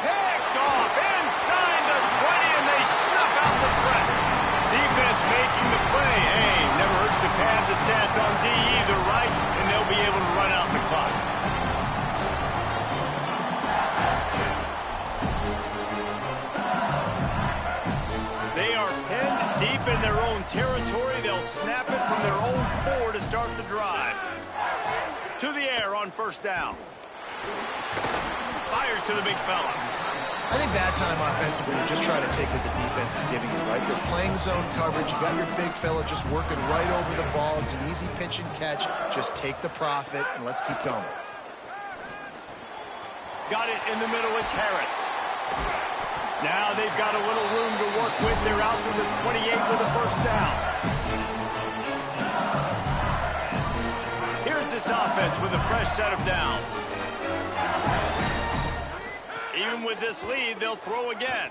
Picked off inside the 20, and they snuff out the threat. Defense making the play. Hey, never hurts to pad the stats on D either, right? And they'll be able to run out the clock. They are pinned deep in their own territory. They'll snap it from their own 4 to start the drive. To the air on first down. Fires to the big fella. I think that time offensively, you're just trying to take what the defense is giving you, right? They're playing zone coverage. You got your big fella just working right over the ball. It's an easy pitch and catch. Just take the profit, and let's keep going. Got it in the middle. It's Harris. Now they've got a little room to work with. They're out to the 28 with a first down. Here's this offense with a fresh set of downs. Even with this lead, they'll throw again.